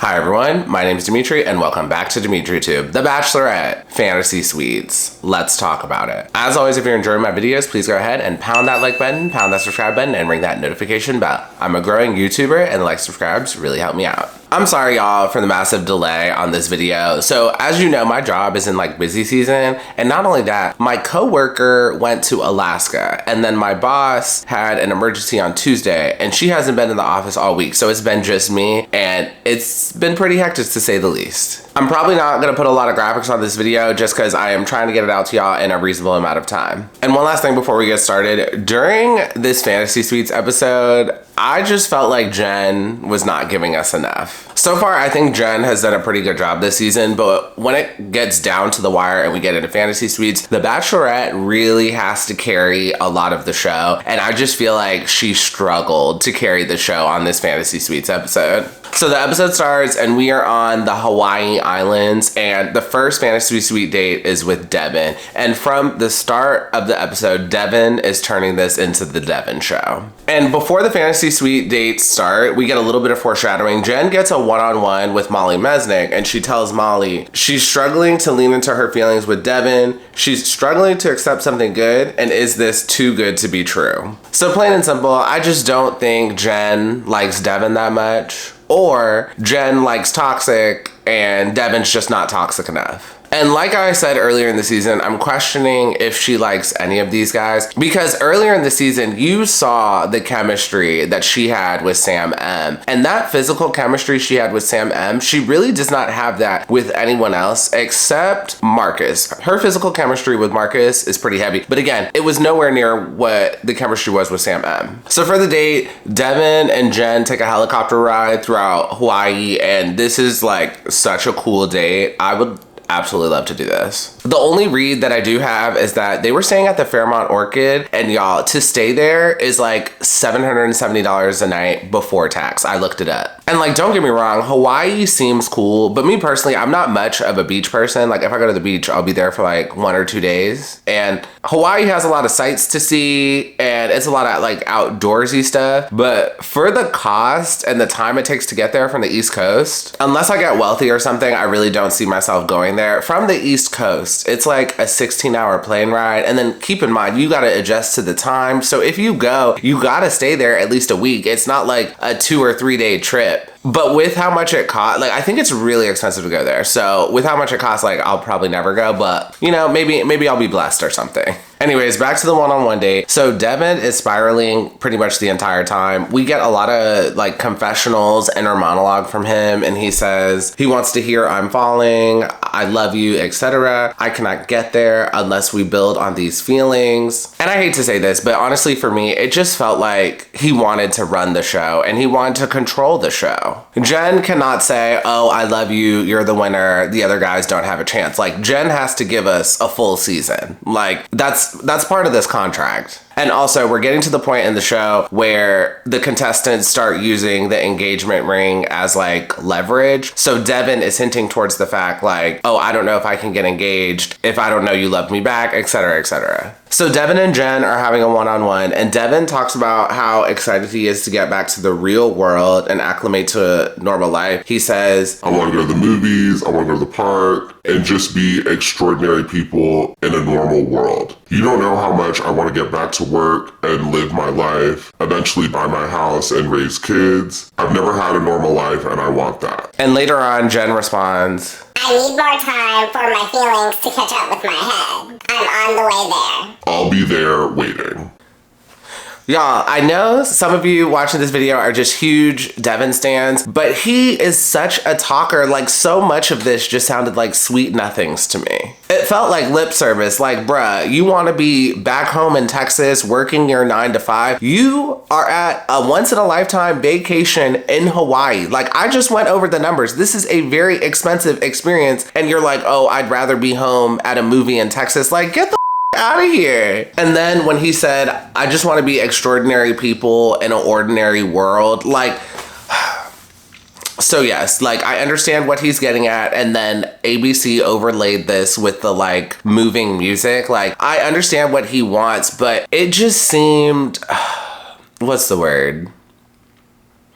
Hi everyone, my name is Demetri and welcome back to DemetriTube, The Bachelorette Fantasy Suites. Let's talk about it. As always, if you're enjoying my videos, please go ahead and pound that like button, pound that subscribe button, and ring that notification bell. I'm a growing YouTuber and the like subscribes really help me out. I'm sorry y'all for the massive delay on this video. So as you know, my job is in busy season, and not only that, my coworker went to Alaska, and then my boss had an emergency on Tuesday, and she hasn't been in the office all week, so it's been just me, and it's been pretty hectic to say the least. I'm probably not gonna put a lot of graphics on this video just because I am trying to get it out to y'all in a reasonable amount of time. And one last thing before we get started, during this Fantasy Suites episode, I just felt like Jenn was not giving us enough. So far, I think Jenn has done a pretty good job this season, but when it gets down to the wire and we get into Fantasy Suites, The Bachelorette really has to carry a lot of the show, and I just feel like she struggled to carry the show on this Fantasy Suites episode. So the episode starts and we are on the Hawaii Islands, and the first Fantasy Suite date is with Devin. And from the start of the episode, Devin is turning this into the Devin show. And before the Fantasy Suite dates start, we get a little bit of foreshadowing. Jenn gets a one-on-one with Molly Mesnick, and she tells Molly she's struggling to lean into her feelings with Devin. She's struggling to accept something good, and is this too good to be true? So plain and simple, I just don't think Jenn likes Devin that much. Or Jenn likes toxic and Devin's just not toxic enough. And like I said earlier in the season, I'm questioning if she likes any of these guys, because earlier in the season, you saw the chemistry that she had with Sam M. And that physical chemistry she had with Sam M, she really does not have that with anyone else except Marcus. Her physical chemistry with Marcus is pretty heavy. But again, it was nowhere near what the chemistry was with Sam M. So for the date, Devin and Jenn take a helicopter ride throughout Hawaii, and this is such a cool date. I would absolutely love to do this. The only read that I do have is that they were staying at the Fairmont Orchid, and y'all, to stay there is $770 a night before tax. I looked it up. And don't get me wrong, Hawaii seems cool, but me personally, I'm not much of a beach person. If I go to the beach, I'll be there for 1 or 2 days. And Hawaii has a lot of sights to see, and it's a lot of outdoorsy stuff. But for the cost and the time it takes to get there from the East Coast, unless I get wealthy or something, I really don't see myself going there. From the East Coast, it's a 16-hour plane ride, and then keep in mind you got to adjust to the time. So if you go, you got to stay there at least a week. It's not a 2 or 3 day trip. But with how much it cost, I think it's really expensive to go there. So with how much it costs, I'll probably never go, but maybe I'll be blessed or something. Anyways, back to the one-on-one date. So Devin is spiraling pretty much the entire time. We get a lot of confessionals, inner monologue from him, and he says he wants to hear "I'm falling," "I love you," etc. "I cannot get there unless we build on these feelings." And I hate to say this, but honestly for me, it just felt like he wanted to run the show and he wanted to control the show. Jenn cannot say, "Oh, I love you, you're the winner, the other guys don't have a chance." Jenn has to give us a full season. That's part of this contract. And also, we're getting to the point in the show where the contestants start using the engagement ring as leverage. So Devin is hinting towards the fact "Oh, I don't know if I can get engaged if I don't know you love me back," etc., etc. So Devin and Jenn are having a one-on-one, and Devin talks about how excited he is to get back to the real world and acclimate to normal life. He says, "I want to go to the movies, I want to go to the park, and just be extraordinary people in a normal world. You don't know how much I want to get back to work and live my life, eventually buy my house and raise kids. I've never had a normal life and I want that." And later on, Jenn responds, "I need more time for my feelings to catch up with my head. I'm on the way there. I'll be there waiting." Y'all, I know some of you watching this video are just huge Devin stans, but he is such a talker. So much of this just sounded like sweet nothings to me. It felt like lip service. Bruh, you want to be back home in Texas working your 9 to 5. You are at a once-in-a-lifetime vacation in Hawaii. I just went over the numbers. This is a very expensive experience, and you're "Oh, I'd rather be home at a movie in Texas." Get the out of here. And then when he said, "I just want to be extraordinary people in an ordinary world," so yes, I understand what he's getting at, and then ABC overlaid this with the moving music. I understand what he wants, but it just seemed, what's the word?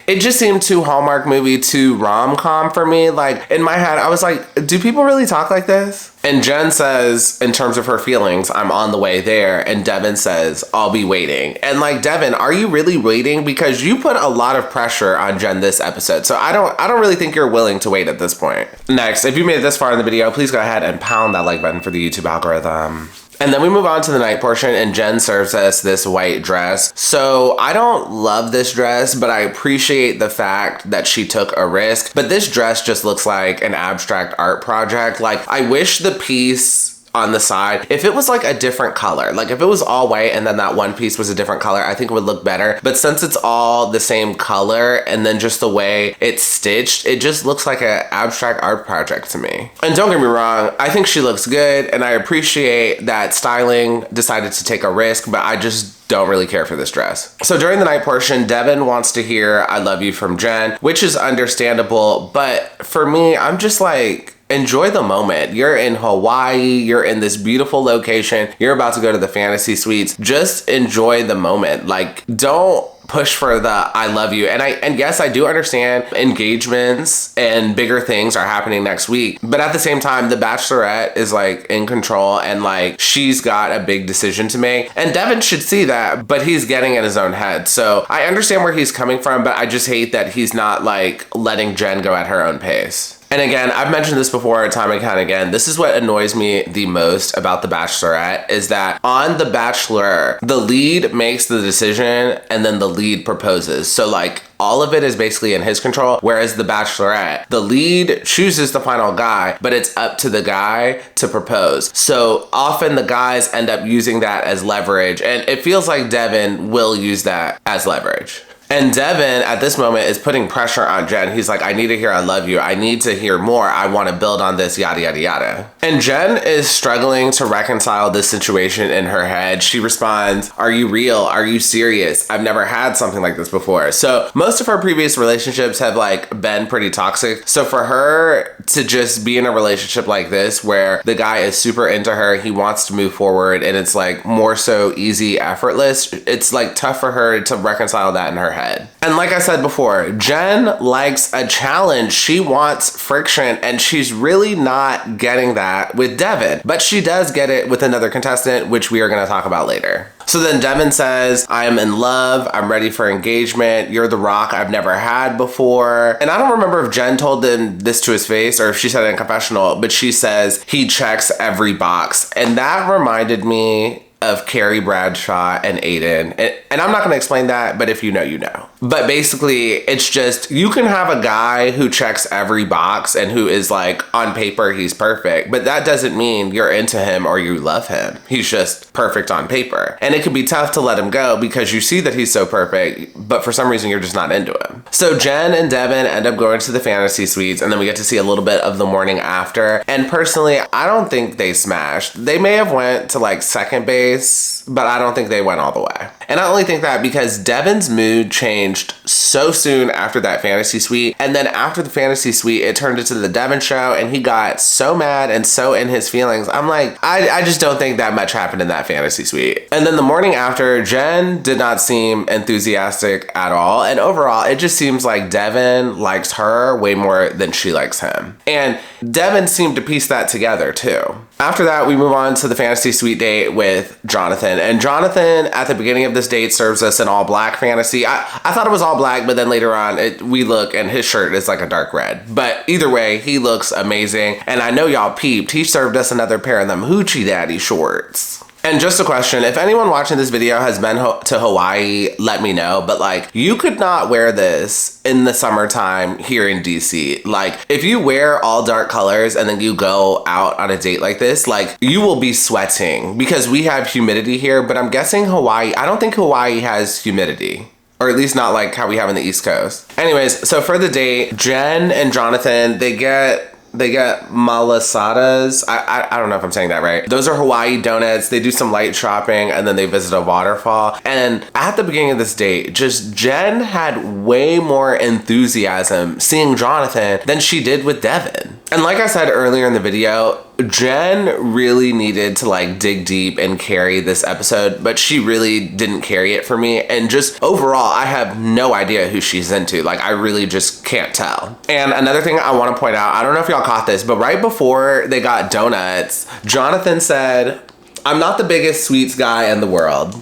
it just seemed too Hallmark movie, too rom-com for me. Like, in my head, I was like, do people really talk like this? And Jenn says, in terms of her feelings, I'm on the way there. And Devin says, I'll be waiting. And like, Devin, are you really waiting? Because you put a lot of pressure on Jenn this episode. So I don't really think you're willing to wait at this point. Next, if you made it this far in the video, please go ahead and pound that like button for the YouTube algorithm. And then we move on to the night portion, and Jenn serves us this white dress. So I don't love this dress, but I appreciate the fact that she took a risk. But this dress just looks like an abstract art project. Like, I wish the piece on the side, if it was like a different color, like if it was all white and then that one piece was a different color, I think it would look better. But since it's all the same color and then just the way it's stitched, it just looks like an abstract art project to me. And don't get me wrong, I think she looks good and I appreciate that styling decided to take a risk, but I just don't really care for this dress. So during the night portion, Devin wants to hear I love you from Jenn, which is understandable. But for me, I'm just like, enjoy the moment. You're in Hawaii, you're in this beautiful location, you're about to go to the fantasy suites. Just enjoy the moment. Like, don't push for the I love you. And yes, I do understand engagements and bigger things are happening next week, but at the same time, the Bachelorette is like in control and like she's got a big decision to make, and Devin should see that, but he's getting in his own head. So I understand where he's coming from, but I just hate that he's not like letting Jenn go at her own pace. And again, I've mentioned this before time and time again, this is what annoys me the most about The Bachelorette, is that on The Bachelor, the lead makes the decision and then the lead proposes. So like, all of it is basically in his control, whereas The Bachelorette, the lead chooses the final guy, but it's up to the guy to propose. So often the guys end up using that as leverage, and it feels like Devin will use that as leverage. And Devin, at this moment, is putting pressure on Jenn. He's like, I need to hear I love you. I need to hear more. I want to build on this, yada, yada, yada. And Jenn is struggling to reconcile this situation in her head. She responds, are you real? Are you serious? I've never had something like this before. So most of her previous relationships have like been pretty toxic. So for her to just be in a relationship like this, where the guy is super into her, he wants to move forward, and it's like more so easy, effortless, it's like tough for her to reconcile that in her head. And like I said before, Jenn likes a challenge. She wants friction, and she's really not getting that with Devin, but she does get it with another contestant, which we are going to talk about later. So then Devin says, I am in love. I'm ready for engagement. You're the rock I've never had before. And I don't remember if Jenn told him this to his face or if she said it in confessional, but she says he checks every box. And that reminded me of Carrie Bradshaw and Aiden. And I'm not going to explain that, but if you know, you know. But basically, it's just, you can have a guy who checks every box and who is like, on paper, he's perfect. But that doesn't mean you're into him or you love him. He's just perfect on paper. And it can be tough to let him go because you see that he's so perfect, but for some reason, you're just not into him. So Jenn and Devin end up going to the fantasy suites, and then we get to see a little bit of the morning after. And personally, I don't think they smashed. They may have went to like second base, but I don't think they went all the way. And I only think that because Devin's mood changed so soon after that fantasy suite. And then after the fantasy suite, it turned into the Devin show, and he got so mad and so in his feelings. I'm like, I just don't think that much happened in that fantasy suite. And then the morning after, Jenn did not seem enthusiastic at all. And overall, it just seems like Devin likes her way more than she likes him. And Devin seemed to piece that together too. After that, we move on to the fantasy suite date with Jonathon. And Jonathon, at the beginning of this date, serves us an all black fantasy. I thought it was all black, but then later on, we look and his shirt is like a dark red. But either way, he looks amazing. And I know y'all peeped, he served us another pair of them Hoochie Daddy shorts. And just a question, if anyone watching this video has been to Hawaii, let me know. But like, you could not wear this in the summertime here in DC. Like, if you wear all dark colors and then you go out on a date like this, like, you will be sweating because we have humidity here. But I'm guessing Hawaii, I don't think Hawaii has humidity. Or at least not like how we have in the East Coast. Anyways, so for the date, Jenn and Jonathon, they get malasadas. I don't know if I'm saying that right. Those are Hawaii donuts. They do some light shopping and then they visit a waterfall. And at the beginning of this date, just Jenn had way more enthusiasm seeing Jonathon than she did with Devin. And like I said earlier in the video, Jenn really needed to like dig deep and carry this episode, but she really didn't carry it for me. And just overall, I have no idea who she's into. Like, I really just can't tell. And another thing I want to point out, I don't know if y'all caught this, but right before they got donuts, Jonathon said, "I'm not the biggest sweets guy in the world."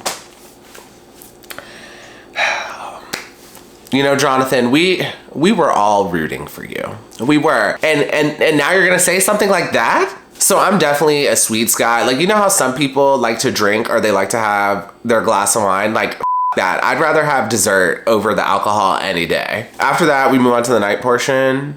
You know, Jonathon, we were all rooting for you. We were. And now you're gonna say something like that? So I'm definitely a sweets guy. Like, you know how some people like to drink or they like to have their glass of wine? Like, that. I'd rather have dessert over the alcohol any day. After that, we move on to the night portion.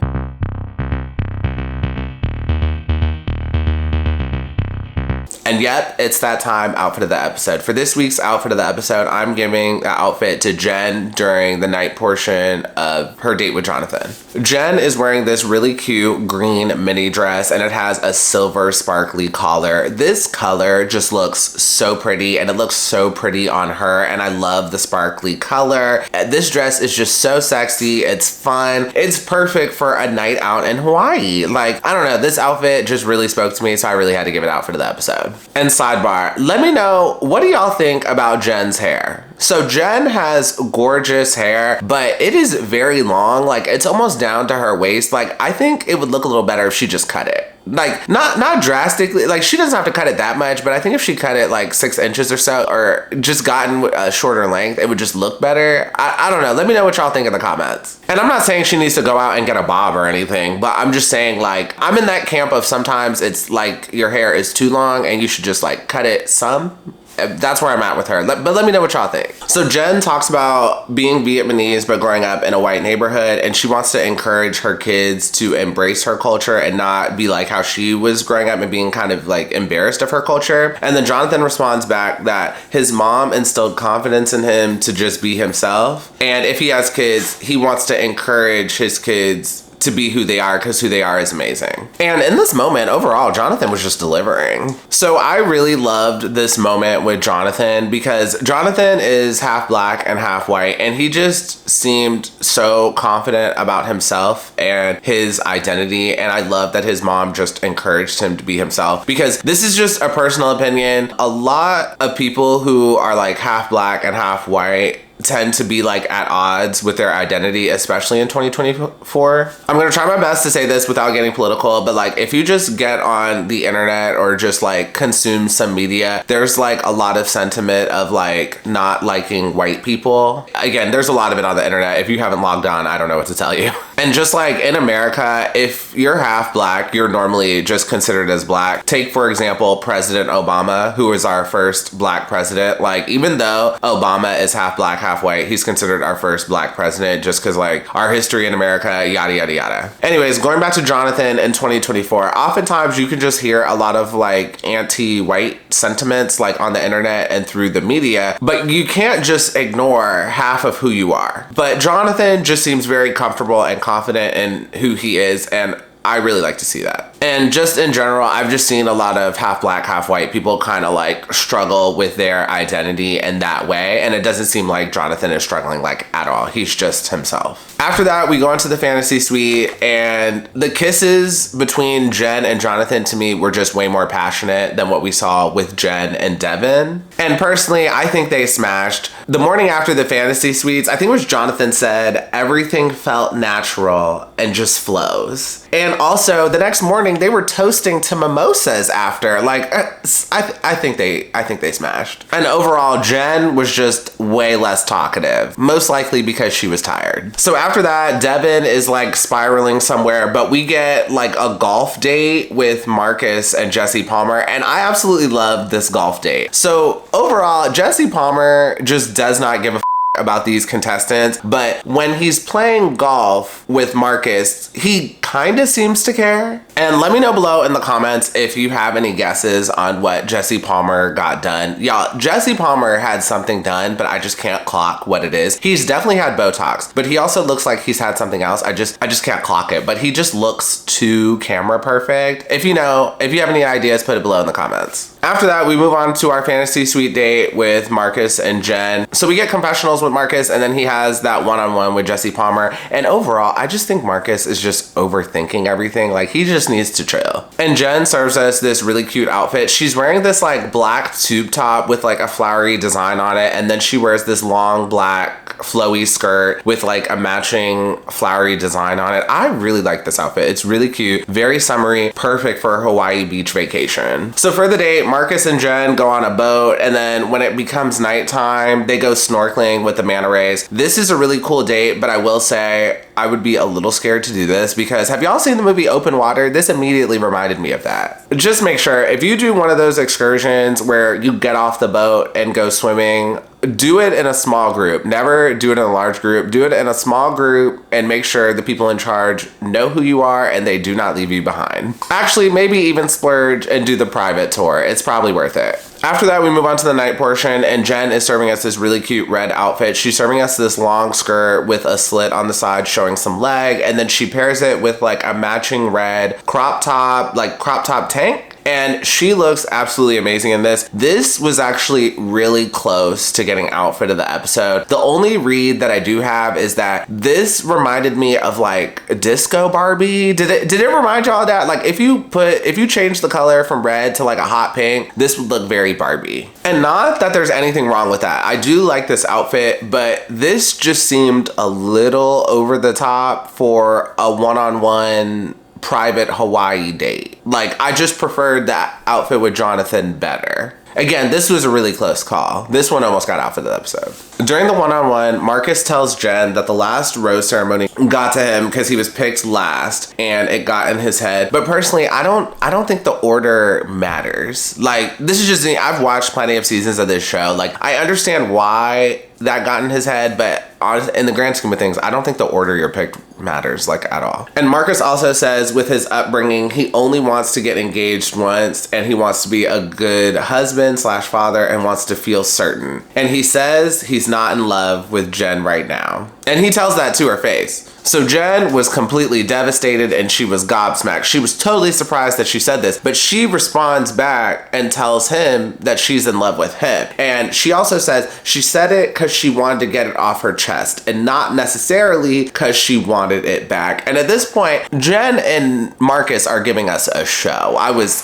And yep, it's that time, outfit of the episode. For this week's outfit of the episode, I'm giving the outfit to Jenn during the night portion of her date with Jonathon. Jenn is wearing this really cute green mini dress and it has a silver sparkly collar. This color just looks so pretty and it looks so pretty on her, and I love the sparkly color. This dress is just so sexy. It's fun. It's perfect for a night out in Hawaii. Like, I don't know, this outfit just really spoke to me, so I really had to give it outfit of the episode. And sidebar, let me know, what do y'all think about Jenn's hair? So Jenn has gorgeous hair, but it is very long. Like, it's almost down to her waist. Like, I think it would look a little better if she just cut it. Like, not drastically, like she doesn't have to cut it that much, but I think if she cut it like 6 inches or so, or just gotten a shorter length, it would just look better. I don't know, let me know what y'all think in the comments. And I'm not saying she needs to go out and get a bob or anything, but I'm just saying, like, I'm in that camp of sometimes it's like your hair is too long and you should just like cut it some. That's where I'm at with her. But let me know what y'all think. So Jenn talks about being Vietnamese but growing up in a white neighborhood, and she wants to encourage her kids to embrace her culture and not be like how she was growing up and being kind of like embarrassed of her culture. And then Jonathon responds back that his mom instilled confidence in him to just be himself. And if he has kids, he wants to encourage his kids to be who they are, because who they are is amazing. And in this moment, overall, Jonathon was just delivering. So I really loved this moment with Jonathon, because Jonathon is half black and half white, and he just seemed so confident about himself and his identity. And I love that his mom just encouraged him to be himself, because this is just a personal opinion. A lot of people who are like half black and half white tend to be like at odds with their identity, especially in 2024. I'm gonna try my best to say this without getting political, but like, if you just get on the internet or just like consume some media, there's like a lot of sentiment of like not liking white people. Again, there's a lot of it on the internet. If you haven't logged on, I don't know what to tell you. And just like in America, if you're half black, you're normally just considered as black. Take, for example, President Obama, who was our first black president. Like, even though Obama is half black, half white, he's considered our first black president just because like our history in America, yada, yada, yada. Anyways, going back to Jonathon in 2024, oftentimes you can just hear a lot of like anti-white sentiments like on the internet and through the media, but you can't just ignore half of who you are. But Jonathon just seems very comfortable and confident in who he is, and I really like to see that. And just in general, I've just seen a lot of half black, half white people kind of like struggle with their identity in that way. And it doesn't seem like Jonathon is struggling like at all. He's just himself. After that, we go into the fantasy suite, and the kisses between Jenn and Jonathon to me were just way more passionate than what we saw with Jenn and Devin. And personally, I think they smashed. The morning after the fantasy suites, I think it was Jonathon said, everything felt natural and just flows. And also the next morning they were toasting to mimosas after. Like, I think they smashed. And overall, Jenn was just way less talkative, most likely because she was tired. So after that, Devin is like spiraling somewhere, but we get like a golf date with Marcus and Jesse Palmer, and I absolutely love this golf date. So overall, Jesse Palmer just does not give a about these contestants, but when he's playing golf with Marcus, he kind of seems to care. And let me know below in the comments if you have any guesses on what Jesse Palmer got done. Y'all, Jesse Palmer had something done, but I just can't clock what it is. He's definitely had Botox, but he also looks like he's had something else. I just can't clock it, but he just looks too camera perfect. If you know, if you have any ideas, put it below in the comments. After that, we move on to our fantasy suite date with Marcus and Jenn. So we get confessionals with Marcus, and then he has that one-on-one with Jesse Palmer. And overall, I just think Marcus is just overthinking overthinking everything. Like, he just needs to chill. And Jenn serves us this really cute outfit. She's wearing this like black tube top with like a flowery design on it, and then she wears this long black flowy skirt with like a matching flowery design on it. I really like this outfit. It's really cute, very summery, perfect for a Hawaii beach vacation. So for the date, Marcus and Jenn go on a boat, and then when it becomes nighttime, they go snorkeling with the manta rays. This is a really cool date, but I will say I would be a little scared to do this because have y'all seen the movie Open Water? This immediately reminded me of that. Just make sure if you do one of those excursions where you get off the boat and go swimming, do it in a small group. Never do it in a large group. Do it in a small group and make sure the people in charge know who you are and they do not leave you behind. Actually, maybe even splurge and do the private tour. It's probably worth it. After that, we move on to the night portion, and Jenn is serving us this really cute red outfit. She's serving us this long skirt with a slit on the side showing some leg, and then she pairs it with like a matching red crop top tank. And she looks absolutely amazing in this. This was actually really close to getting outfit of the episode. The only read that I do have is that this reminded me of like Disco Barbie. Did it remind y'all of that? Like if you change the color from red to like a hot pink, this would look very Barbie. And not that there's anything wrong with that. I do like this outfit, but this just seemed a little over the top for a one-on-one private Hawaii date. Like, I just preferred that outfit with Jonathon better. Again, this was a really close call. This one almost got out for the episode. During the one-on-one, Marcus tells Jenn that the last rose ceremony got to him because he was picked last and it got in his head. But personally, I don't think the order matters. Like, this is just me. I've watched plenty of seasons of this show. Like, I understand why that got in his head, but in the grand scheme of things, I don't think the order you're picked matters, like, at all. And Marcus also says with his upbringing, he only wants to get engaged once and he wants to be a good husband / father and wants to feel certain. And he says he's not in love with Jenn right now. And he tells that to her face. So Jenn was completely devastated and she was gobsmacked. She was totally surprised that she said this, but she responds back and tells him that she's in love with him. And she also says she said it because she wanted to get it off her chest and not necessarily because she wanted it back. And at this point, Jenn and Marcus are giving us a show. I was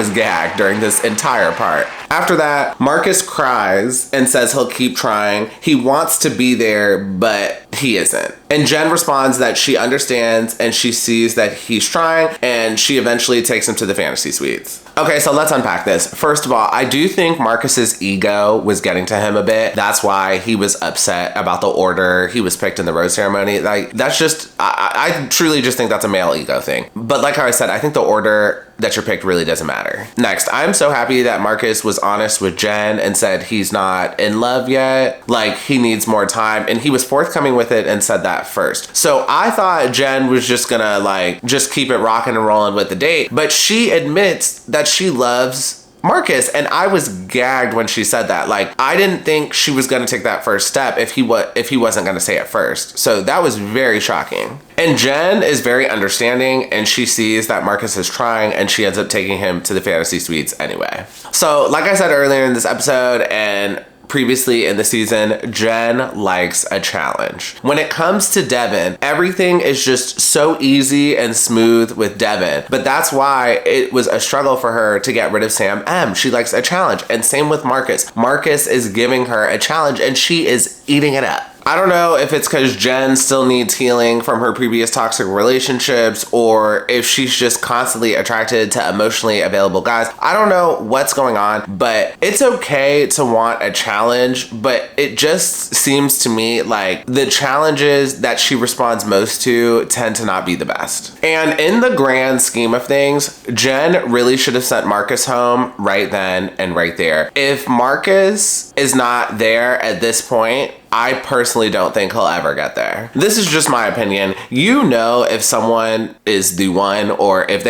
gagged during this entire part. After that, Marcus cries and says he'll keep trying. He wants to be there, but he isn't. And Jenn responds that she understands and she sees that he's trying, and she eventually takes him to the fantasy suites. Okay, so let's unpack this. First of all, I do think Marcus's ego was getting to him a bit. That's why he was upset about the order he was picked in the rose ceremony. Like, that's just, I truly just think that's a male ego thing. But like how I said, I think the order that you're picked really doesn't matter. Next, I'm so happy that Marcus was honest with Jenn and said he's not in love yet. Like, he needs more time, and he was forthcoming with it and said that first. So I thought Jenn was just gonna like just keep it rocking and rolling with the date, but she admits that she loves Marcus, and I was gagged when she said that. Like, I didn't think she was gonna take that first step if he wasn't gonna say it first. So that was very shocking. And Jenn is very understanding, and she sees that Marcus is trying, and she ends up taking him to the fantasy suites anyway. So like I said earlier in this episode and previously in the season, Jenn likes a challenge. When it comes to Devin, everything is just so easy and smooth with Devin, but that's why it was a struggle for her to get rid of Sam M. She likes a challenge, and same with Marcus. Marcus is giving her a challenge and she is eating it up. I don't know if it's because Jenn still needs healing from her previous toxic relationships, or if she's just constantly attracted to emotionally available guys. I don't know what's going on, but it's okay to want a challenge, but it just seems to me like the challenges that she responds most to tend to not be the best. And in the grand scheme of things, Jenn really should have sent Marcus home right then and right there. If Marcus is not there at this point, I personally don't think he'll ever get there. This is just my opinion. You know if someone is the one, or if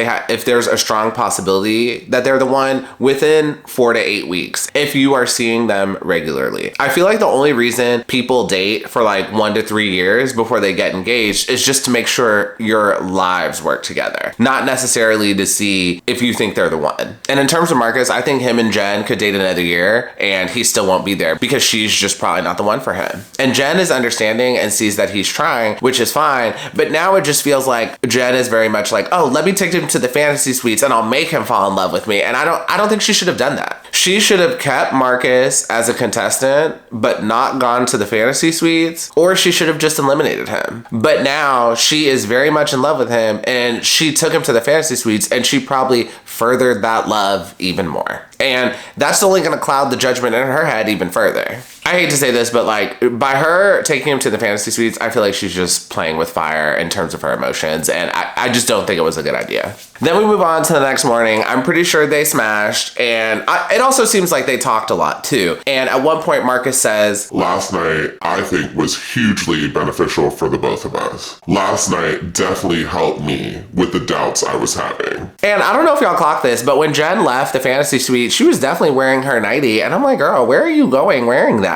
there's a strong possibility that they're the one within 4 to 8 weeks, if you are seeing them regularly. I feel like the only reason people date for like 1 to 3 years before they get engaged is just to make sure your lives work together, not necessarily to see if you think they're the one. And in terms of Marcus, I think him and Jenn could date another year and he still won't be there because she's just probably not the one for him. him. And Jenn is understanding and sees that he's trying, which is fine. But now it just feels like Jenn is very much like, oh, let me take him to the fantasy suites and I'll make him fall in love with me. And I don't think she should have done that. She should have kept Marcus as a contestant, but not gone to the fantasy suites, or she should have just eliminated him. But now she is very much in love with him, and she took him to the fantasy suites, and she probably furthered that love even more. And that's only going to cloud the judgment in her head even further. I hate to say this, but like by her taking him to the fantasy suites, I feel like she's just playing with fire in terms of her emotions. And I just don't think it was a good idea. Then we move on to the next morning. I'm pretty sure they smashed. And it also seems like they talked a lot too. And at one point, Marcus says, last night, I think, was hugely beneficial for the both of us. Last night definitely helped me with the doubts I was having. And I don't know if y'all clocked this, but when Jenn left the fantasy suite, she was definitely wearing her nightie. And I'm like, girl, where are you going wearing that?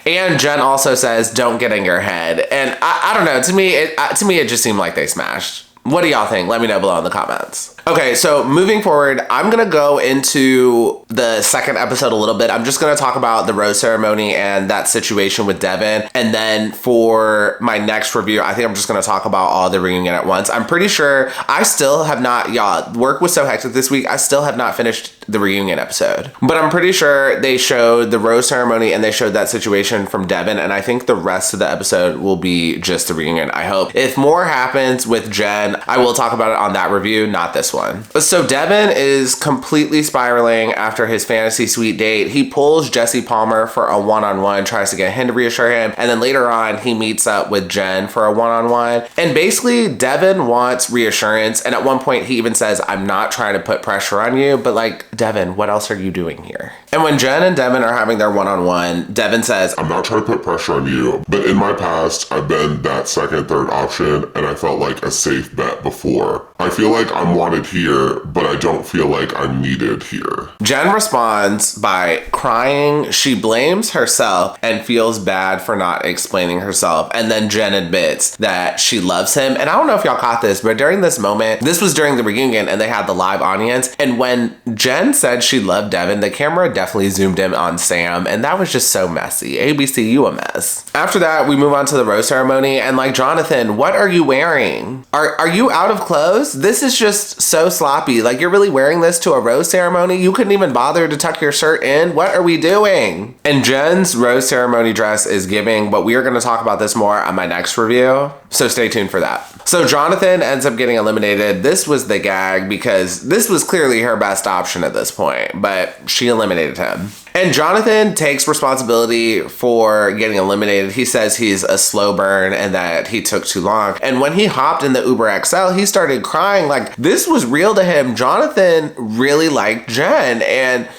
And Jenn also says, don't get in your head. And I don't know, to me it just seemed like they smashed. What do y'all think? Let me know below in the comments. Okay, so moving forward, I'm gonna go into the second episode a little bit. I'm just gonna talk about the rose ceremony and that situation with Devin. And then for my next review, I think I'm just gonna talk about all the reunion at once. I'm pretty sure I still have not, y'all, work was so hectic this week, I still have not finished the reunion episode. But I'm pretty sure they showed the rose ceremony and they showed that situation from Devin, and I think the rest of the episode will be just the reunion, I hope. If more happens with Jenn, I will talk about it on that review, not this one. So Devin is completely spiraling after his fantasy suite date. He pulls Jesse Palmer for a one-on-one, tries to get him to reassure him, and then later on he meets up with Jenn for a one-on-one. And basically Devin wants reassurance, and at one point he even says, I'm not trying to put pressure on you, but like, Devin, what else are you doing here? And when Jenn and Devin are having their one-on-one, Devin says, I'm not trying to put pressure on you, but in my past, I've been that second, third option, and I felt like a safe bet before. I feel like I'm wanted here, but I don't feel like I'm needed here. Jenn responds by crying. She blames herself and feels bad for not explaining herself. And then Jenn admits that she loves him. And I don't know if y'all caught this, but during this moment, this was during the reunion and they had the live audience. And when Jenn said she loved Devin, the camera definitely zoomed in on Sam. And that was just so messy. ABC, you a mess. After that, we move on to the rose ceremony. And like, Jonathon, what are you wearing? Are you out of clothes? This is just so sloppy. Like, you're really wearing this to a rose ceremony? You couldn't even bother to tuck your shirt in? What are we doing? And Jenn's rose ceremony dress is giving, but we are going to talk about this more on my next review. So stay tuned for that. So Jonathon ends up getting eliminated. This was the gag because this was clearly her best option at this point, but she eliminated him. And Jonathon takes responsibility for getting eliminated. He says he's a slow burn and that he took too long. And when he hopped in the Uber XL, he started crying. Like, this was real to him. Jonathon really liked Jenn, and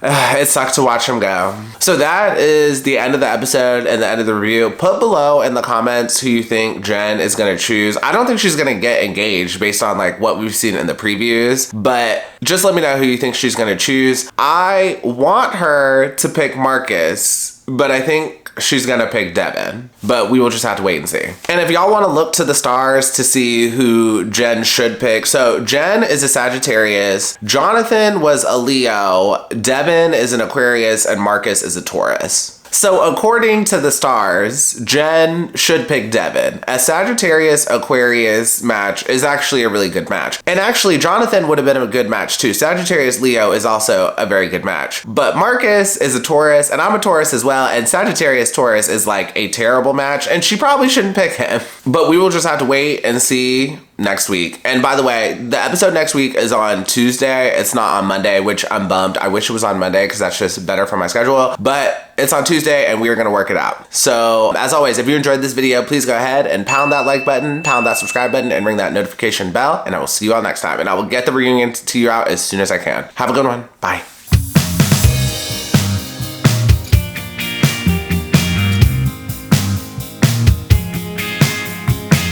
it sucked to watch him go. So that is the end of the episode and the end of the review. Put below in the comments who you think Jenn is going to choose. I don't think she's going to get engaged based on like what we've seen in the previews, but just let me know who you think she's going to choose. I want her to pick Marcus, but I think she's gonna pick Devin, but we will just have to wait and see. And if y'all want to look to the stars to see who Jenn should pick, so Jenn is a Sagittarius, Jonathon was a Leo, Devin is an Aquarius, and Marcus is a Taurus. So according to the stars, Jenn should pick Devin. A Sagittarius-Aquarius match is actually a really good match. And actually, Jonathon would have been a good match too. Sagittarius-Leo is also a very good match. But Marcus is a Taurus, and I'm a Taurus as well, and Sagittarius-Taurus is like a terrible match, and she probably shouldn't pick him. But we will just have to wait and see next week. And by the way, the episode next week is on Tuesday. It's not on Monday, which I'm bummed. I wish it was on Monday because that's just better for my schedule, but it's on Tuesday and we are going to work it out. So as always, if you enjoyed this video, please go ahead and pound that like button, pound that subscribe button, and ring that notification bell, and I will see you all next time. And I will get the reunion to you out as soon as I can. Have a good one. Bye.